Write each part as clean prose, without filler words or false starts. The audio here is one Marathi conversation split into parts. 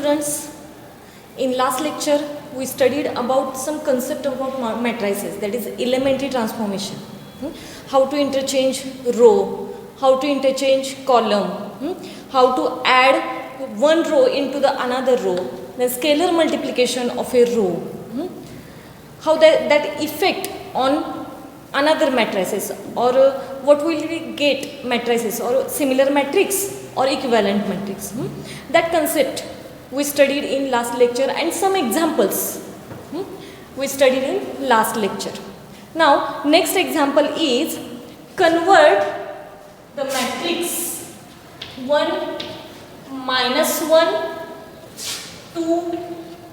students, in last lecture we studied about some concept about matrices, that is elementary transformation. How to interchange row, how to interchange column, how to add one row into the another row, the scalar multiplication of a row, how that effect on another matrices, or what will we get matrices or similar matrix or equivalent matrix. That concept we studied in last lecture, and some examples we studied in last lecture. Now next example is convert the matrix 1 minus 1 2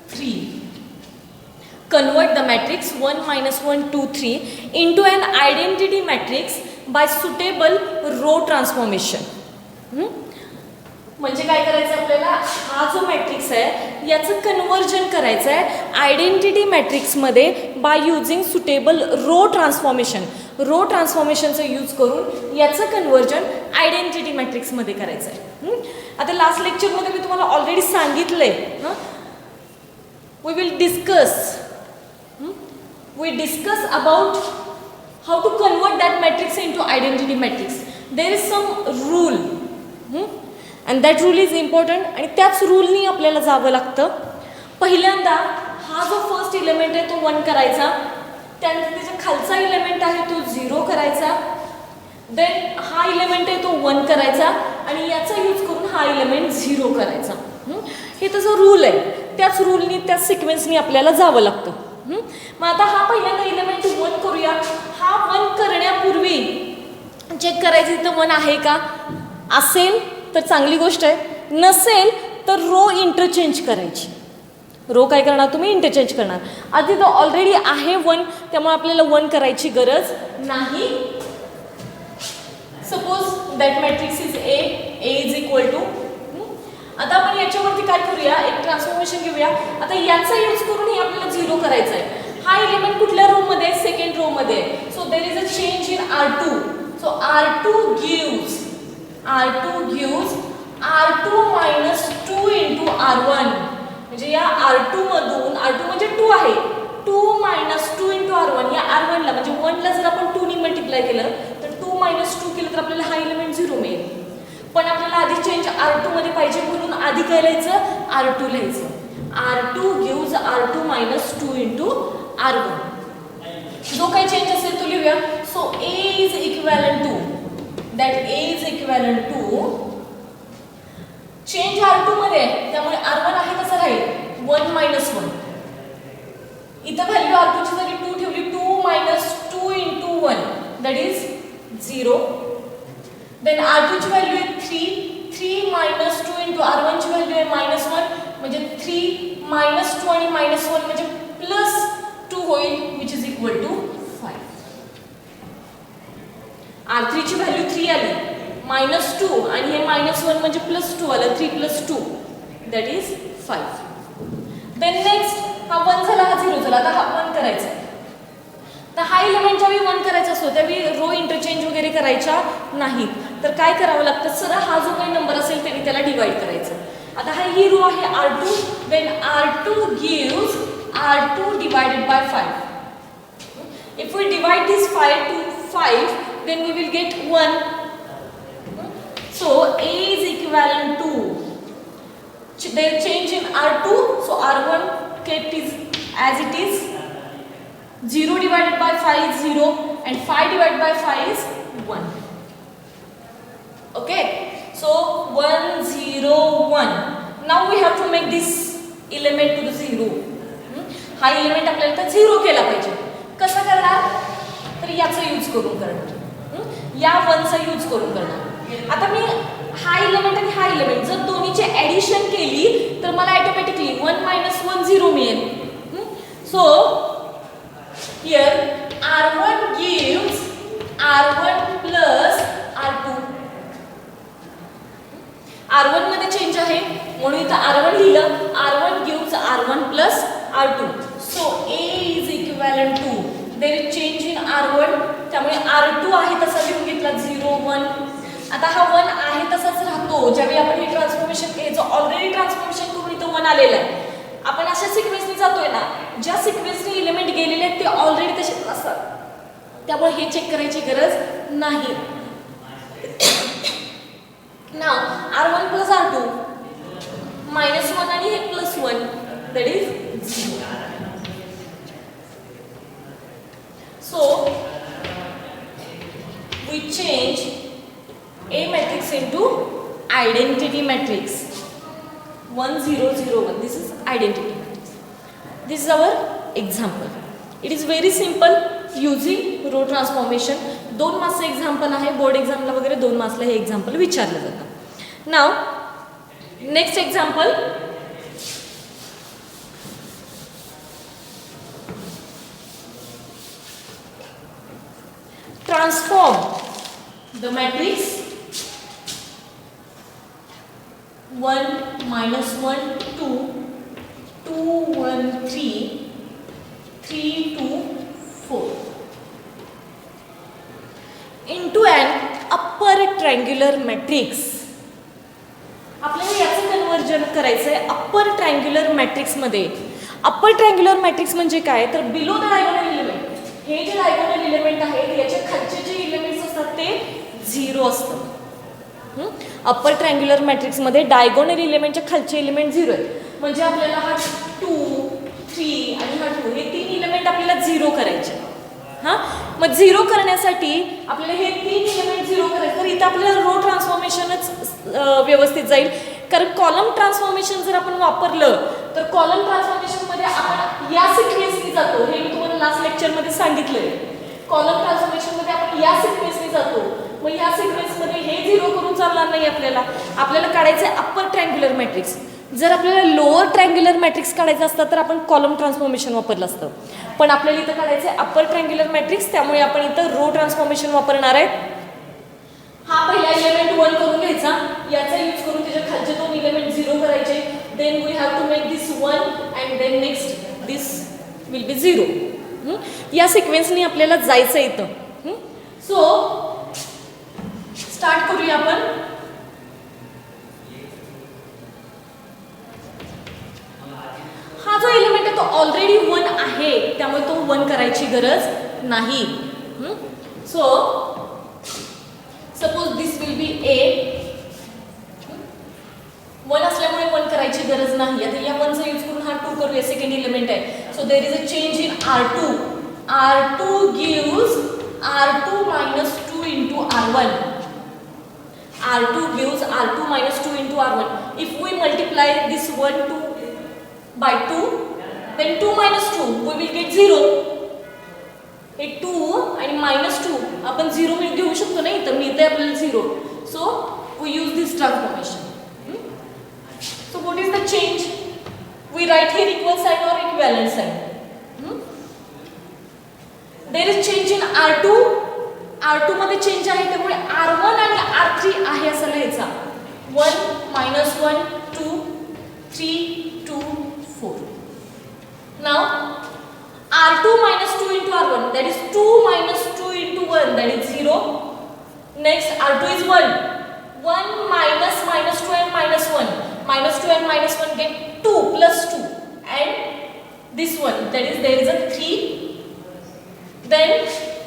3. Convert the matrix 1 minus 1 2 3 into an identity matrix by suitable row transformation. म्हणजे काय करायचं आपल्याला, हा जो मॅट्रिक्स आहे याचं कन्वर्जन करायचं आहे आयडेंटिटी मॅट्रिक्समध्ये by using suitable row transformation. Row ट्रान्सफॉर्मेशनचा यूज करून याचं कन्वर्जन आयडेंटिटी मॅट्रिक्समध्ये करायचं आहे. आता लास्ट लेक्चरमध्ये मी तुम्हाला ऑलरेडी सांगितलंय, we discuss about how to convert that matrix into identity matrix. There is some rule, and that rule is important, आणि त्याच रूलनी आपल्याला जावं लागतं. पहिल्यांदा हा जो फर्स्ट एलिमेंट आहे तो 1 करायचा, त्यानंतर त्याच्या खालचा एलिमेंट आहे तो 0 करायचा, देन हा एलिमेंट आहे तो 1 करायचा, आणि याचा यूज करून हा एलिमेंट 0 करायचा. हे त्याचा रूल आहे, त्याच रूलनी त्याच सिक्वेन्सनी आपल्याला जावं लागतं. मग आता हा पहिल्यांदा एलिमेंट 1 करूया. हा 1 करण्यापूर्वी चेक करायचं इथं 1 आहे का, असेल तर चांगली गोष्ट आहे, नसेल तर रो इंटरचेंज करायची. रो काय करणार तुम्ही, इंटरचेंज करणार. आधी तर ऑलरेडी आहे 1, त्यामुळे आपल्याला 1 करायची गरज नाही. Suppose that matrix is A is equal to, आता आपण याच्यावरती काय करूया, एक ट्रान्सफॉर्मेशन घेऊया. आता याचा यूज करून हे आपल्याला 0 करायचं आहे. हा एलिमेंट कुठल्या रो मध्ये, सेकंड रो मध्ये. So there is a change in R2. So R2 gives R2 minus 2 into R1. म्हणजे या R2 मधून, R2 म्हणजे 2 आहे, 2 minus 2 into R1. या R1 ला म्हणजे 1 ला जर आपण 2 ने मल्टिप्लाय केलं तर 2 minus 2 केलं तर आपल्याला हा एलिमेंट 0 मिळेल. पण आपल्याला आधी चेंज R2 मध्ये पाहिजे म्हणून आधी काय लिहायचं, R2 लिहायचं. R2 gives R2 minus 2 into R1. जो काही चेंज असेल तो लिहूया. So A is equivalent to, that A is equivalent to change R2 मध्ये, त्यामुळे R1 आहे तसा राहील 1 minus 1. इथं व्हॅल्यू R2 ची जागी 2 ठेवली, 2 minus 2 into 1 that is 0. Then R2 ची व्हॅल्यू आहे 3 minus 2 into R1 ची व्हॅल्यू आहे -1, म्हणजे 3 minus 2 आणि -1 म्हणजे +2 होईल, which is equal to 5. R3 ची व्हॅल्यू 3 आली, -2 आणि हे -1 म्हणजे +2 आलं, 3 + 2 that is 5. देन नेक्स्ट हा 1 झाला, हा 0 झाला. आता हा 1 करायचा. तर हा एलिमेंट ज्यावेळी 1 करायचा असतो त्यावेळी रो इंटरचेंज वगैरे करायच्या नाहीत. तर काय करावं लागतं, सरळ हा जो काही नंबर असेल त्याने त्याला डिवाइड करायचं. आता हा ही रो आहे R2, then R2 gives R2 divided by 5. If we divide this 5 to 5, then we will get 1. So A is equivalent to, their change in R2, so R1 kept is as it is. 0 divided by 5 is 0 and 5 divided by 5 is 1. Okay, so 1 0 1. Now we have to make this element to the 0. हा एलिमेंट आपल्याला तर 0 केला पाहिजे. कसं करणार, तर याचा यूज करून करणार, या 1 चा यूज करून करणार. आता मी हा एलिमेंट आणि हा एलिमेंट जर दोन्हीचे ॲडिशन केली तर मला ऑटोमॅटिकली 1 minus 1 0 मिळेल. So here R1 gives R1 plus R2. R1 मध्ये चेंज आहे म्हणून इथं R1 लिहिलं. R1 gives R1 plus R2. So A is equivalent to, there is change in R1, त्यामुळे R2 आहे तसा लिहून घेतला 0 1. आता हा 1 आहे तसाच राहतो. ज्यावेळी आपण हे ट्रान्सफॉर्मेशन केलं, ऑलरेडी ट्रान्सफॉर्मेशन करून इथं इथं 1 आलेलं आहे. आपण अशा सिक्वेन्सनी जातोय ना, ज्या सिक्वेन्सनी इलिमेंट गेलेले आहेत ते ऑलरेडी तसेच असतात, त्यामुळे हे चेक करायची गरज नाही. नाव R1 प्लस R2 -1 आणि हे +1 that is 0. So we change A matrix into identity matrix 1 0 0 1. This is identity matrix. This is our example. It is very simple using row transformation. 2 मार्क्सचं एक्झाम्पल आहे, बोर्ड एक्झामला वगैरे 2 मार्क्सला हे एक्झाम्पल विचारलं जातं. Now next example, transform the matrix 1 -1 2 2 1 3 3 2 4 into an upper triangular matrix. आपल्याला याचं कन्वर्जन करायचं आहे अप्पर ट्रायंग्युलर मॅट्रिक्समध्ये. अप्पर ट्रायंग्युलर मॅट्रिक्स म्हणजे काय, तर बिलो द डायगोनल इलिमेंट, हे जे डायगोनल इलिमेंट आहेत याच्या खालचे जे इलिमेंट्स असतात ते 0 असतात. अप्पर ट्रायंग्युलर मॅट्रिक्समध्ये डायगोनल इलिमेंटच्या खालचे इलिमेंट 0 आहेत. म्हणजे आपल्याला हा 2 3 आणि हा 2 हे 3 इलिमेंट आपल्याला 0 करायचे. हां, मग 0 करण्यासाठी आपल्याला हे 3 इलिमेंट 0 करायचे, तर इथं आपल्याला रो ट्रान्सफॉर्मेशनच व्यवस्थित जाईल. कारण कॉलम ट्रान्सफॉर्मेशन जर आपण वापरलं तर कॉलम ट्रान्सफॉर्मेशनमध्ये आपण या सिक्वेन्सनी जातो. हे मी तुम्हाला लास्ट लेक्चरमध्ये सांगितलंय. कॉलम ट्रान्सफॉर्मेशनमध्ये आपण या सिक्वेन्सनी जातो. मग या सिक्वेन्समध्ये हे 0 करून चालणार नाही आपल्याला. आपल्याला काढायचं आहे अप्पर ट्रायंग्युलर मॅट्रिक्स. जर आपल्याला लोअर ट्रायंग्युलर मॅट्रिक्स काढायचं असतं तर आपण कॉलम ट्रान्सफॉर्मेशन वापरलं असतं. पण आपल्याला इथं काढायचं आहे अप्पर ट्रायंग्युलर मॅट्रिक्स, त्यामुळे आपण इथं रो ट्रान्सफॉर्मेशन वापरणार आहेत. हा पहिला इलिमेंट 1 करून घ्यायचा, याचा यूज करून त्याच्या खालचे 2 इलिमेंट 0 करायचे. Then we have to make this 1 and then next this will be 0. या सिक्वेन्सनी आपल्याला जायचं इथं. सो स्टार्ट करूया आपण. हा जो एलिमेंट आहे तो ऑलरेडी 1 आहे, त्यामुळे तो 1 करायची गरज नाही. So suppose this will B A. 1 असल्यामुळे 1 करायची गरज नाही. आता या 1चा यूज करून हा 2 करूया, सेकंड एलिमेंट आहे. So there is a change in R2. R2 gives R2 minus 2 into R1. R2 gives R2 minus 2 into R1. If we multiply this 1 by 2, then 2 minus 2, we will get 0. हे 2 आणि -2 आपण 0 घेऊ शकतो नाही, तर मिळते आपल्याला 0. So we use this transformation. So what is the change? We write here equal sign or equivalent sign. There is change in R2. R2 मध्ये चेंज आहे, त्यामुळे R1 आणि R3 आहे असं लिहायचा. 1 -1 2 3 2 4. Now R2 minus 2 into R1, that is 2 minus 2 into 1, that is 0. Next R2 is 1. 1 minus -2 and -1. -2 and -1 get 2 plus 2. And this one, that is there is a 3. Then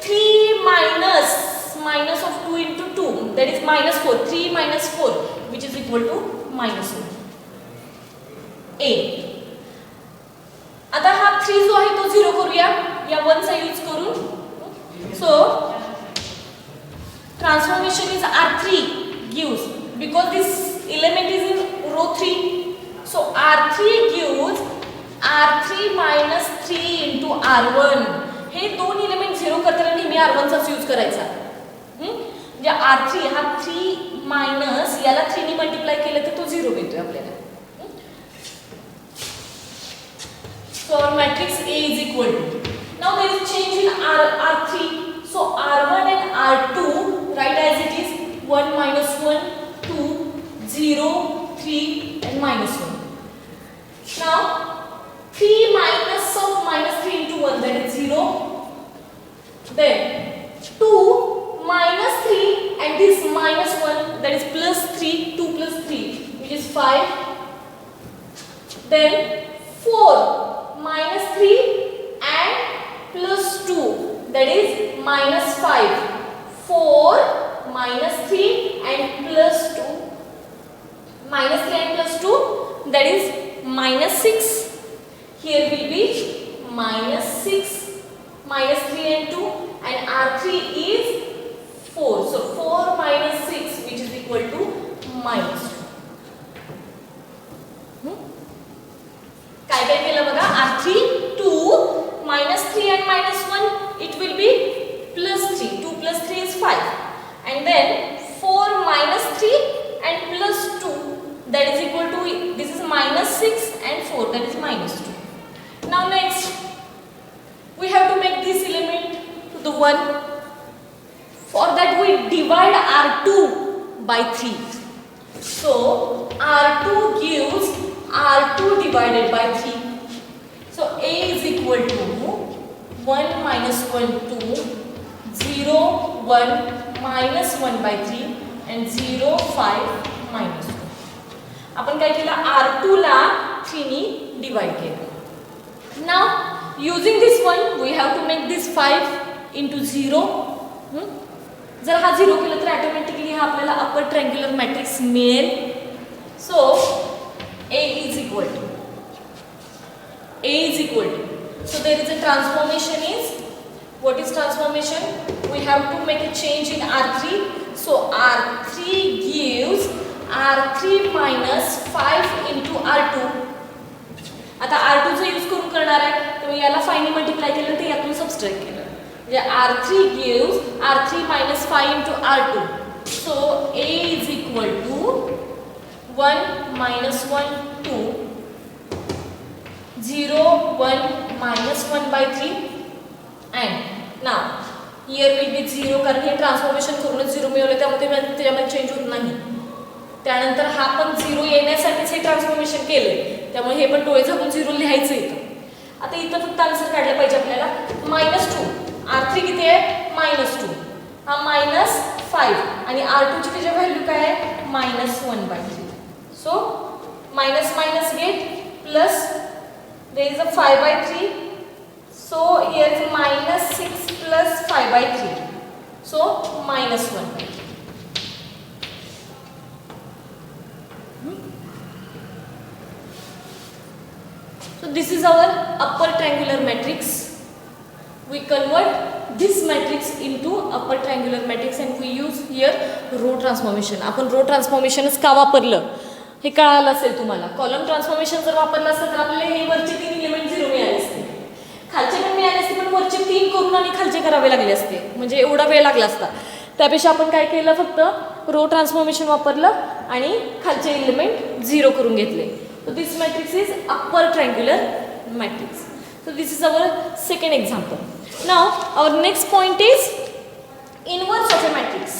3 minus of 2 into 2, that is -4. 3 minus 4, which is equal to -1. A. आता हा 3 जो आहे तो 0 करूया या 1 चा यूज करून. So transformation is R3 gives, because this element is in row 3, so R3 gives R3 minus 3 into R1. हे 2 एलिमेंट 0 करताना नेहमी R1 चाच यूज करायचा. म्हणजे R3 हा 3 मायनस याला 3 ने मल्टिप्लाय केलं तर तो 0 भेटतो आपल्याला. So our matrix A is equal to, now there is change in R3, so R1 and R2 write as it is 1 minus 1 2 0 3 and -1. Now 3 minus of -3 into 1, that is 0. Then 2 minus 3 and this -1, that is plus 3, 2 plus 3, which is 5. then 4 minus 3 and plus 2, that is minus 5. 4 minus 3 and plus 2, minus 3 and plus 2, that is minus 6. Here will be minus 6, minus 3 and 2, and R3 is 4. So 4 minus 6, which is equal to minus 2. काय काय केलं बघा, R3 2 minus 3 and minus 1, it will be plus 3. 2 plus 3 is 5. And then 4 minus 3 and plus 2, that is equal to, this is minus 6 and 4, that is minus 2. Now next, we have to make this element to the 1. For that we divide R2 by 3. So R2 gives R2 divided by 3. So A is equal to 1 minus 1 2, 0 1 minus 1 by 3 and 0 5 minus 2. आपण काय केलं, R2 ला 3 नी डिवाइड केलं. Now using this one we have to make this 5 into 0. जर हा 0 केलं तर ऑटोमॅटिकली हा आपल्याला अपर ट्रायंग्युलर मॅट्रिक्स मिळेल. So A is equal to, so there is a transformation is, what is transformation? We have to make a change in R3. So R3 gives R3 minus 5 into R2. आता R2 चा यूज करून करणार आहे, तर याला 5 ने मल्टिप्लाय केलं तर यातून सबट्रॅक्ट केलं, म्हणजे R3 gives R3 minus 5 into R2. So A is equal to 1 minus 1 2, 0 1 minus 1 by 3, and now here will be 0 कारण हे ट्रान्सफॉर्मेशन करूनच 0 मिळवलं, त्यामुळे त्याच्यामध्ये चेंज होत नाही. त्यानंतर हा पण 0 येण्यासाठीच हे ट्रान्सफॉर्मेशन केलं, त्यामुळे हे पण डोळे झाकून 0 लिहायचं इथं. आता इथं फक्त आन्सर काढलं पाहिजे आपल्याला. -2, R3 किती आहे, -2, हा -5 आणि R2 ची त्याची व्हॅल्यू काय आहे, -1/3. So minus minus get plus, there is a 5/3. So here is minus 6 plus 5/3. So -1/3. So this is our upper triangular matrix. We convert this matrix into upper triangular matrix and we use here row transformation. आपण row transformationच का वापरलं हे कळालं असेल तुम्हाला. कॉलम ट्रान्सफॉर्मेशन जर वापरलं असतं तर आपल्याला हे वरचे 3 एलिमेंट 0 मिळाले असते, खालचे पण मिळाले असते, पण वरचे 3 करून आणि खालचे करावे लागले असते, म्हणजे एवढा वेळ लागला असता. त्यापेक्षा आपण काय केलं, फक्त रो ट्रान्सफॉर्मेशन वापरलं आणि खालचे एलिमेंट 0 करून घेतले. So this matrix is upper triangular matrix. So this is our second example. Now our next point is inverse of a matrix.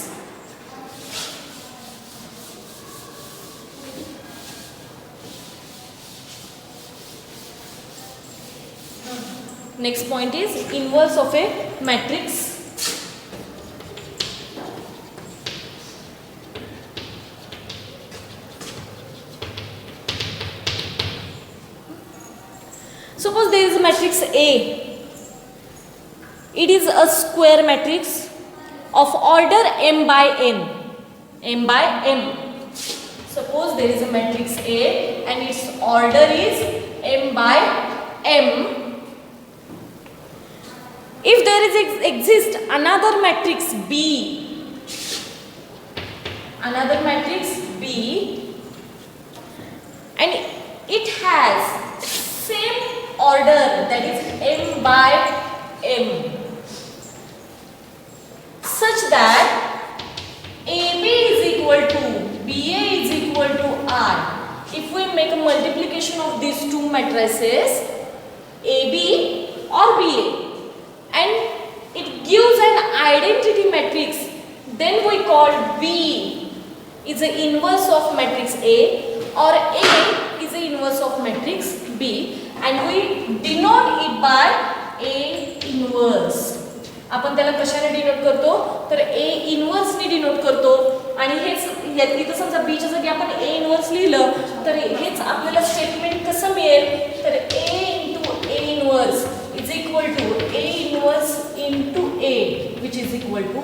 Next point is inverse of a matrix. Suppose there is a matrix A. It is a square matrix of order m by n. M by m. Suppose there is a matrix A and its order is m by m. If there is exist another matrix B, and it has same order, that is m by m, such that AB is equal to BA is equal to R. If we make a multiplication of these two matrices AB or BA and it gives an identity matrix, then we call B is the inverse of matrix A or A is the inverse of matrix B, and we denote it by A inverse. आपण त्याला कशाने डिनोट करतो, तर A इनवर्स ने डिनोट करतो, आणि हेच इथं समजा बीच्या जागी आपण ए इनवर्स लिहिलं तर हेच आपल्याला स्टेटमेंट कसं मिळेल तर A into A inverse is equal to A inverse into A which is equal to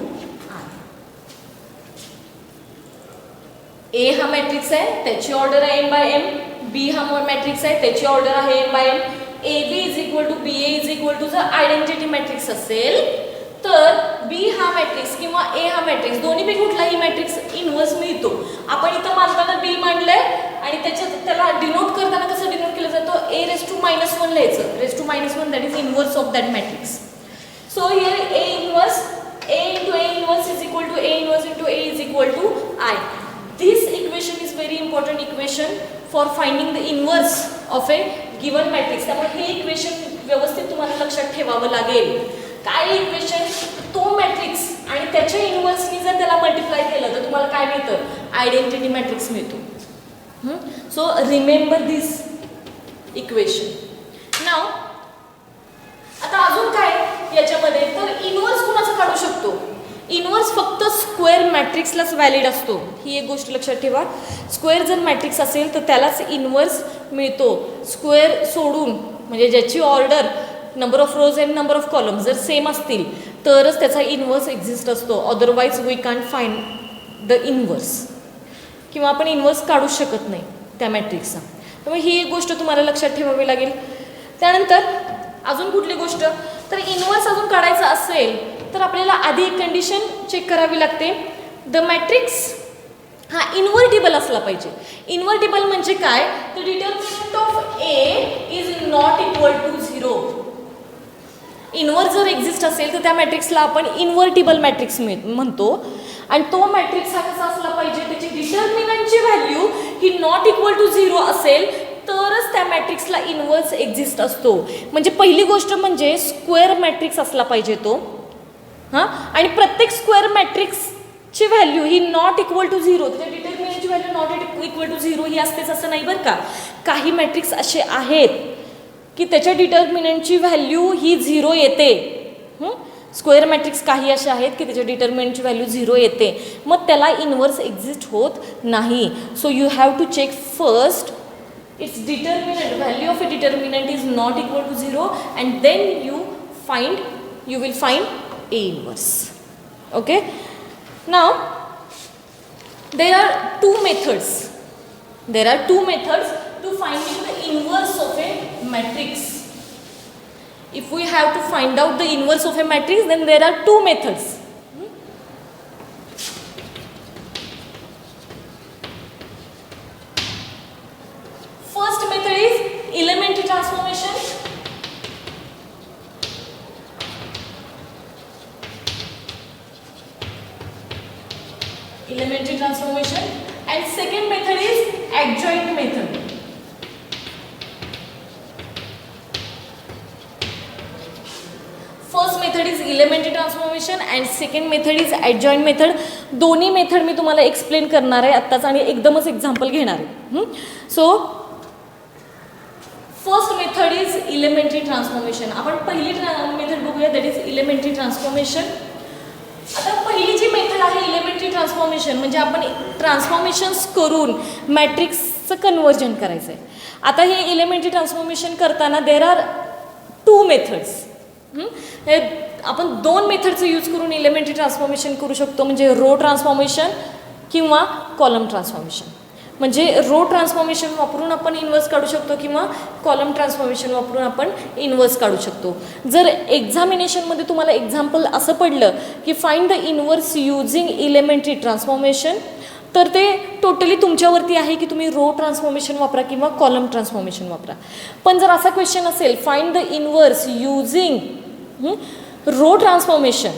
A हा मॅट्रिक्स आहे त्याची ऑर्डर आहे एम बाय एम, बी हा मॅट्रिक्स आहे त्याची ऑर्डर आहे M by M, A B is equal to B A is equal to जर आयडेंटिटी मॅट्रिक्स असेल तर बी हा मॅट्रिक्स किंवा ए हा मॅट्रिक्स दोन्हीपैकी कुठलाही मॅट्रिक्स इनवर्स मिळतो. आपण इथं मानताना बी मांडलंय आणि त्याला डिनोट करताना कसं डिनोट केलं जातं ए रेस टू -1 लिहायचं, raise to -1 that is inverse of that matrix. So here A inverse A into A inverse is equal to A inverse into A is equal to I. This equation is very important equation for finding the inverse of a given matrix. त्यामुळे हे इक्वेशन व्यवस्थित तुम्हाला लक्षात ठेवावं लागेल. काय इक्वेशन तो मॅट्रिक्स आणि त्याच्या इनवर्सनी जर त्याला मल्टिप्लाय केलं तर तुम्हाला काय मिळतं आयडेंटिटी मॅट्रिक्स मिळतो. सो रिमेंबर दिस इक्वेशन. नाव आता अजून काय याच्यामध्ये तर इनवर्स कुणाचं काढू शकतो. इनवर्स फक्त स्क्वेअर मॅट्रिक्सलाच व्हॅलिड असतो. ही एक गोष्ट लक्षात ठेवा. स्क्वेअर जर मॅट्रिक्स असेल तर त्यालाच इनवर्स मिळतो. स्क्वेअर सोडून म्हणजे ज्याची order number of rows and number of columns जर सेम असतील तरच त्याचा इनवर्स एक्झिस्ट असतो. Otherwise we can't find the inverse किंवा आपण इनवर्स काढू शकत नाही त्या मॅट्रिक्सचा. त्यामुळे ही एक गोष्ट तुम्हाला लक्षात ठेवावी लागेल. त्यानंतर अजून कुठली गोष्ट तर इनवर्स अजून काढायचं असेल तर आपल्याला आधी एक कंडिशन चेक करावी लागते. द मॅट्रिक्स हा इन्व्हर्टिबल असला पाहिजे. इन्व्हर्टिबल म्हणजे काय तर determinant of A is not equal to 0. Inverse जर एक्झिस्ट असेल तर त्या मॅट्रिक्सला आपण इन्व्हर्टिबल मॅट्रिक्स म्हणतो. आणि तो मॅट्रिक्स हा कसा असला पाहिजे त्याची डिटर्मिनंटची व्हॅल्यू ही नॉट इक्वल टू 0 असेल तरच त्या मॅट्रिक्सला इनवर्स एक्झिस्ट असतो. म्हणजे पहिली गोष्ट म्हणजे स्क्वेअर मॅट्रिक्स असला पाहिजे तो. हां आणि प्रत्येक स्क्वेअर मॅट्रिक्सची व्हॅल्यू ही नॉट इक्वल टू 0 त्याच्या डिटर्मिनंटची व्हॅल्यू नॉट इक्वल टू 0 ही असतेच असं नाही बरं का. काही मॅट्रिक्स असे आहेत की त्याच्या डिटर्मिनंटची व्हॅल्यू ही 0 येते. स्क्वेअर मॅट्रिक्स काही असे आहेत की त्याच्या डिटर्मिनंटची व्हॅल्यू 0 येते मग त्याला इनवर्स एक्झिस्ट होत नाही. So you have to check first its determinant value of A determinant is not equal to 0 and then you will find A inverse. Okay. Now there are two methods. There are two methods to finding the inverse of a matrix. If we have to find out the inverse of a matrix, then there are two methods. First method is elementary transformation. Elementary transformation, and second method is adjoint method. First method is elementary transformation and second method is adjoint method. दोन्ही मेथड मी तुम्हाला एक्सप्लेन करणार आहे आत्ताच आणि एकदमच एक्झाम्पल घेणार आहे. So first method is elementary transformation. आपण पहिली मेथड बघूया दॅट इज इलेमेंटरी ट्रान्सफॉर्मेशन. आता पहिली जी मेथड आहे इलेमेंटरी ट्रान्सफॉर्मेशन म्हणजे आपण ट्रान्सफॉर्मेशन्स करून मॅट्रिक्सचं कन्वर्जन करायचं आहे. आता हे इलेमेंटरी ट्रान्सफॉर्मेशन करताना देर आर टू मेथड्स. आपण दोन मेथडचं यूज करून इलेमेंटरी ट्रान्सफॉर्मेशन करू शकतो म्हणजे रो ट्रान्सफॉर्मेशन किंवा कॉलम ट्रान्सफॉर्मेशन. म्हणजे रो ट्रान्सफॉर्मेशन वापरून आपण इनवर्स काढू शकतो किंवा कॉलम ट्रान्सफॉर्मेशन वापरून आपण इनवर्स काढू शकतो. जर एक्झामिनेशनमध्ये तुम्हाला एक्झाम्पल असं पडलं की find the inverse using elementary transformation तर ते टोटली तुमच्यावरती आहे की तुम्ही रो ट्रान्सफॉर्मेशन वापरा किंवा कॉलम ट्रान्सफॉर्मेशन वापरा. पण जर असा क्वेश्चन असेल find the inverse using row transformation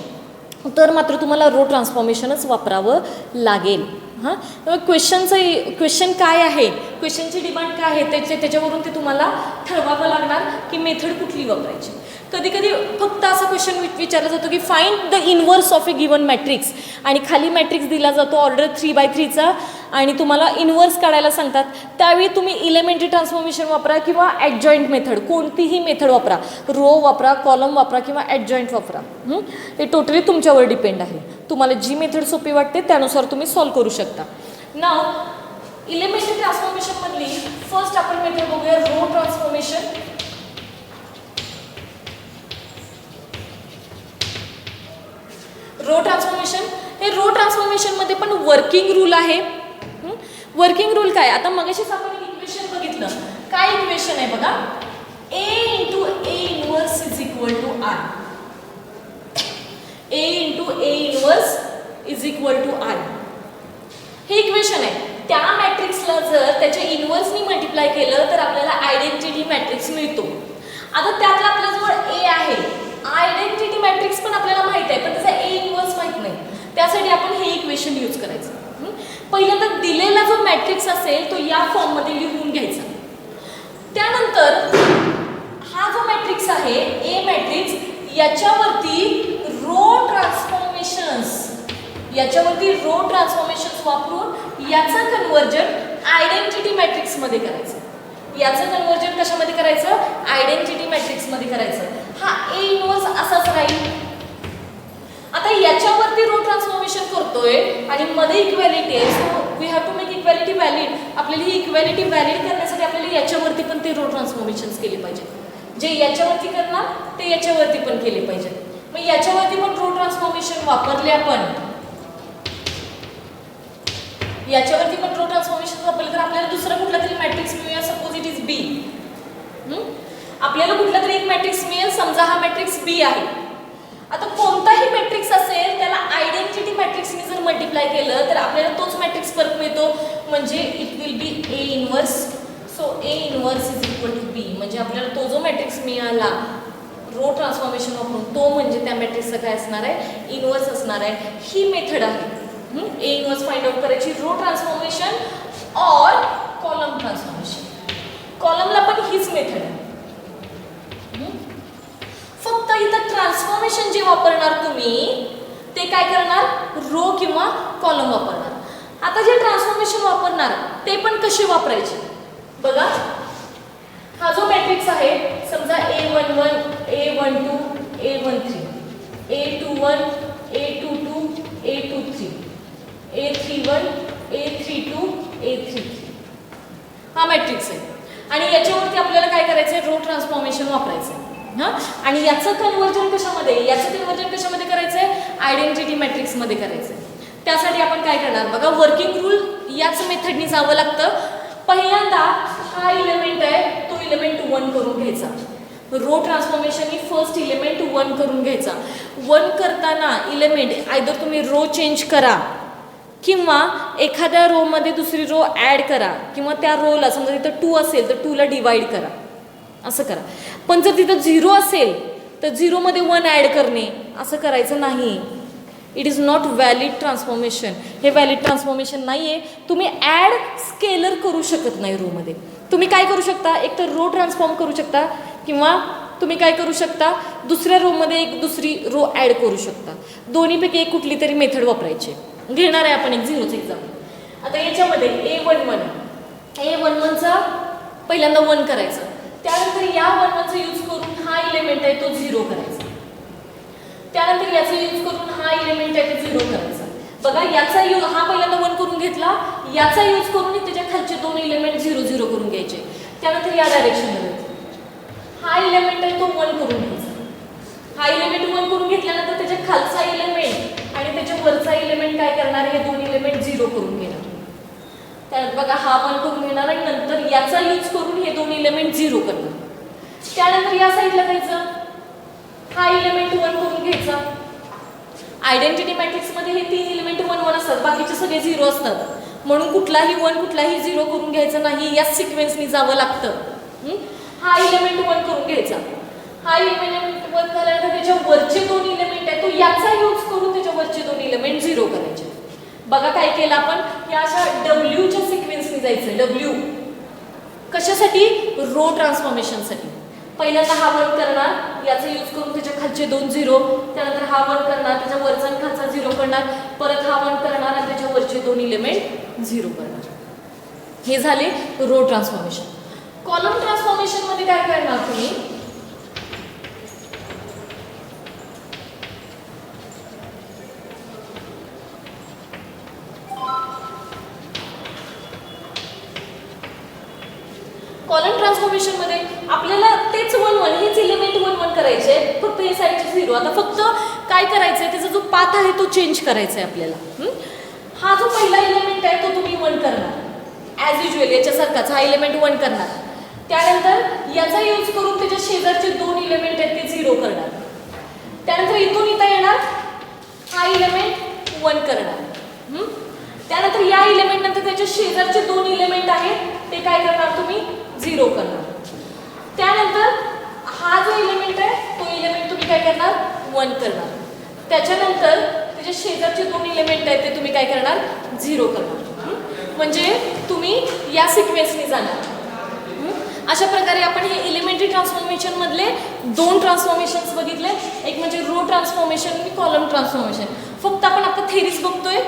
तर मात्र तुम्हाला रो ट्रान्सफॉर्मेशनच वापरावं लागेल. हां क्वेश्चन काय आहे क्वेश्चनची डिमांड काय आहे त्याच्यावरून ते तुम्हाला ठरवावं लागणार की मेथड कुठली वापरायची. कधी कधी फक्त असा क्वेश्चन विचारला जातो की find the inverse of a given matrix आणि खाली मॅट्रिक्स दिला जातो ऑर्डर 3x3चा आणि तुम्हाला इनवर्स काढायला सांगतात. त्यावेळी तुम्ही इलेमेंटरी ट्रान्सफॉर्मेशन वापरा किंवा ॲडजॉईंट मेथड कोणतीही मेथड वापरा. रो वापरा कॉलम वापरा किंवा ॲडजॉईंट वापरा. हे टोटली तुमच्यावर डिपेंड आहे. तुम्हाला जी मेथड सोपी वाटते त्यानुसार तुम्ही सॉल्व करू शकता. नाव इलेमेंटरी ट्रान्सफॉर्मेशन मधली फर्स्ट आपण मेथड बघूया रो ट्रान्सफॉर्मेशन. रो ट्रान्सफॉर्मेशन, हे रो ट्रान्सफॉर्मेशन मध्ये पण वर्किंग रूल आहे. वर्किंग रूल काय, आता मगाशीच आपण इक्वेशन बघितलं. काय इक्वेशन आहे बघा, A into A inverse is equal to R. A into A inverse is equal to R. हे इक्वेशन आहे. त्या मॅट्रिक्सला जर त्याच्या इन्व्हर्सनी मल्टिप्लाय केलं तर आपल्याला आयडेंटिटी मॅट्रिक्स मिळतो. आता त्यातला आपल्याजवळ A आहे, आयडेंटिटी मॅट्रिक्स पण आपल्याला माहित आहे, पण त्याचा A इन्व्हर्स माहित नाही. त्यासाठी आपण हे इक्वेशन यूज करायचं. पहिल्यांदा दिलेला जो मॅट्रिक्स असेल तो या फॉर्म मध्ये लिहून घ्यायचा. त्यानंतर हा जो मॅट्रिक्स आहे ए मॅट्रिक्स, याच्यावरती रो ट्रान्सफॉर्मेशन्स वापरून याचं कन्वर्जन आयडेंटिटी मॅट्रिक्स मध्ये करायचं. याचं कन्वर्जन कशामध्ये करायचं, आयडेंटिटी मॅट्रिक्स मध्ये करायचं. हा ए इन्व्हर्स असाच राहील. आता याच्यावरती रो ट्रान्सफॉर्मेशन करतोय आणि मध्ये इक्वॅलिटी आहे, so we have to make equality valid. आपल्याला ही इक्वॅलिटी व्हॅलिड करण्यासाठी आपल्याला याच्यावरती पण ते रो ट्रान्सफॉर्मेशन्स केले पाहिजे. जे याच्यावरती करणार ते याच्यावरती पण केले पाहिजे. मग याच्यावरती पण रो ट्रान्सफॉर्मेशन वापरले आपण, याच्यावरती पण रो ट्रान्सफॉर्मेशन वापरले तर आपल्याला दुसरा कुठला तरी मॅट्रिक्स मिळेल. सपोज इट इज बी. आपल्याला कुठला तरी एक मॅट्रिक्स मिळेल, समजा हा मॅट्रिक्स बी आहे. आता कोणताही मॅट्रिक्स असेल त्याला आयडेंटिटी मॅट्रिक्सने जर मल्टिप्लाय केलं तर आपल्याला तोच मॅट्रिक्स परत मिळतो, म्हणजे it will be A inverse. So A inverse is equal to B. म्हणजे आपल्याला तो जो मॅट्रिक्स मिळाला रो ट्रान्सफॉर्मेशन वापरून तो म्हणजे त्या मॅट्रिक्सचा काय असणार आहे, इन्व्हर्स असणार आहे. ही मेथड आहे ए इन्व्हर्स फाइंड आउट करायची. रो ट्रान्सफॉर्मेशन और कॉलम ट्रान्सफॉर्मेशन, कॉलमला पण हीच मेथड आहे. फक्त इथं ट्रान्सफॉर्मेशन जे वापरणार तुम्ही ते काय करणार, रो किंवा कॉलम वापरणार. आता जे ट्रान्सफॉर्मेशन वापरणार ते पण कसे वापरायचे बघा. हा जो मॅट्रिक्स आहे समजा A11, A12, A13, A21, A22, A23, A31, A32, A33 हा मॅट्रिक्स आहे. आणि याच्यावरती आपल्याला काय करायचं आहे, रो ट्रान्सफॉर्मेशन वापरायचं आहे. आणि याचं कन्वर्जन कशामध्ये करायचं आहे, आयडेंटिटी मॅट्रिक्स मध्ये करायचं आहे. त्यासाठी आपण काय करणार बघा, वर्किंग रूल याच मेथडनी जावं लागतं. पहिल्यांदा हा इलेमेंट आहे तो इलेमेंट 1 करून घ्यायचा. रो ट्रान्सफॉर्मेशन ही फर्स्ट इलेमेंट 1 करून घ्यायचा. 1 करताना इलेमेंट आयदर तुम्ही रो चेंज करा किंवा एखाद्या रो मध्ये दुसरी रो ऍड करा, किंवा त्या रोला समजा तिथं 2 असेल तर 2 ला डिवाइड करा, असं करा. पण जर तिथं 0 असेल तर 0 मध्ये 1 ऍड करणे असं करायचं नाही. It is not valid transformation. हे व्हॅलिड ट्रान्सफॉर्मेशन नाही आहे. तुम्ही ॲड स्केलर करू शकत नाही रोमध्ये. तुम्ही काय करू शकता, एक तर रो ट्रान्सफॉर्म करू शकता किंवा तुम्ही काय करू शकता, दुसऱ्या रोमध्ये एक दुसरी रो ॲड करू शकता. दोन्हीपैकी एक कुठली तरी मेथड वापरायची. घेणार आहे आपण एक झिरोचं एक्झाम्पल. आता याच्यामध्ये A11चा पहिल्यांदा 1 करायचं. त्यानंतर या 1चा यूज करून हा इलेमेंट आहे तो 0 करायचा. त्यानंतर याचा यूज करून हा इलेमेंट आहे तो 0 करायचा. बघा याचा यूज हा पहिल्यांदा 1 करून घेतला, याचा यूज करून त्याच्या खालचे 2 इलेमेंट 0 0 करून घ्यायचे. त्यानंतर या डायरेक्शनमध्ये हा इलेमेंट आहे तो 1 करून घ्यायचा. हा इलेमेंट 1 करून घेतल्यानंतर त्याच्या खालचा इलेमेंट आणि त्याच्या वरचा इलेमेंट काय करणार, हे 2 इलेमेंट 0 करून घेणार. त्यानंतर बघा हा 1 करून घेणार आणि नंतर याचा यूज करून हे 2 इलेमेंट 0 करणार. त्यानंतर या साईडला जायचं, हा इलेमेंट 1 करून घ्यायचा. आयडेंटिटी मॅट्रिक्स मध्ये हे 3 इलेमेंट 1 1 असतात, बाकीचे सगळे 0 असतात. म्हणून कुठलाही 1 कुठलाही 0 करून घ्यायचा नाही, याच सिक्वेन्सनी जावं लागतं. हा इलेमेंट 1 करून घ्यायचा. हा इलेमेंट 1 झाल्यानंतर त्याच्या वरचे 2 इलेमेंट आहे तो याचा यूज करून त्याच्या वरचे 2 इलेमेंट 0 करायचे. बघा काय केलं आपण, या अशा डब्ल्यूच्या सिक्वेन्सनी जायचं. डब्ल्यू कशासाठी, रो ट्रान्सफॉर्मेशनसाठी. पहिल्यांदा हा 1 करणार, याचा यूज करून त्याच्या खालचे 2 0, त्यानंतर हा 1 करणार, त्याच्या वरचा आणि खालचा 0 करणार, परत हा 1 करणार आणि त्याच्या वरचे 2 इलेमेंट 0 करणार. हे झाले रो ट्रान्सफॉर्मेशन. कॉलम ट्रान्सफॉर्मेशन मध्ये काय करणार तुम्ही, ट्रान्सफॉर्मेशनमध्ये आपल्याला तेच 1 1 हेच इलिमेंट 1 1 करायचे आहे, फक्त हे साईडचे 0. आता फक्त काय करायचं आहे, त्याचा जो पाथ आहे तो चेंज करायचा आहे आपल्याला. हा जो पहिला इलिमेंट आहे तो तुम्ही 1 करणार ॲज युजल, याच्यासारखाच हा इलिमेंट 1 करणार. त्यानंतर याचा यूज करून त्याच्या शेजारचे 2 इलिमेंट आहेत ते 0 करणार. त्यानंतर इथून इथं येणार, हा इलिमेंट 1 करणार. त्यानंतर या इलिमेंट नंतर त्याच्या शेजारचे 2 इलिमेंट आहेत ते काय करणार तुम्ही 0 करणार. त्यानंतर हा जो इलिमेंट आहे तो इलिमेंट तुम्ही काय करणार 1 करणार. त्याच्यानंतर त्याच्या शेजारचे 2 इलिमेंट आहेत ते तुम्ही काय करणार 0 करणार. म्हणजे तुम्ही या सिक्वेन्सने जाणार. अशा प्रकारे आपण हे एलिमेंटरी ट्रान्सफॉर्मेशन मधले 2 ट्रान्सफॉर्मेशन्स बघितले, एक म्हणजे रो ट्रान्सफॉर्मेशन आणि कॉलम ट्रान्सफॉर्मेशन. फक्त आपण आता थेरीज बघतोय,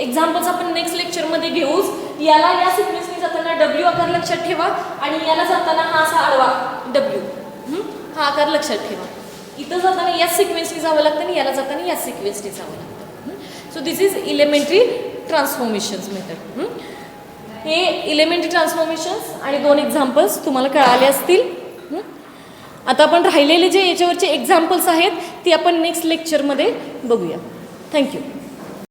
एक्झाम्पल्स आपण नेक्स्ट लेक्चरमध्ये घेऊच. याला या सिक्वेन्सने जाताना W आकार लक्षात ठेवा आणि याला जाताना हा असा आडवा W हा आकार लक्षात ठेवा. इथं जाताना याच सिक्वेन्सने जावं लागतं आणि याला जाताना याच सिक्वेन्सने जावं लागतं. So this is elementary transformations method. हे एलिमेंटरी ट्रान्सफॉर्मेशन्स आणि 2 एक्झाम्पल्स तुम्हाला कळाले असतील. आता आपण राहिलेले जे याच्यावरचे एक्झाम्पल्स आहेत ती आपण नेक्स्ट लेक्चरमध्ये बघूया. थँक्यू.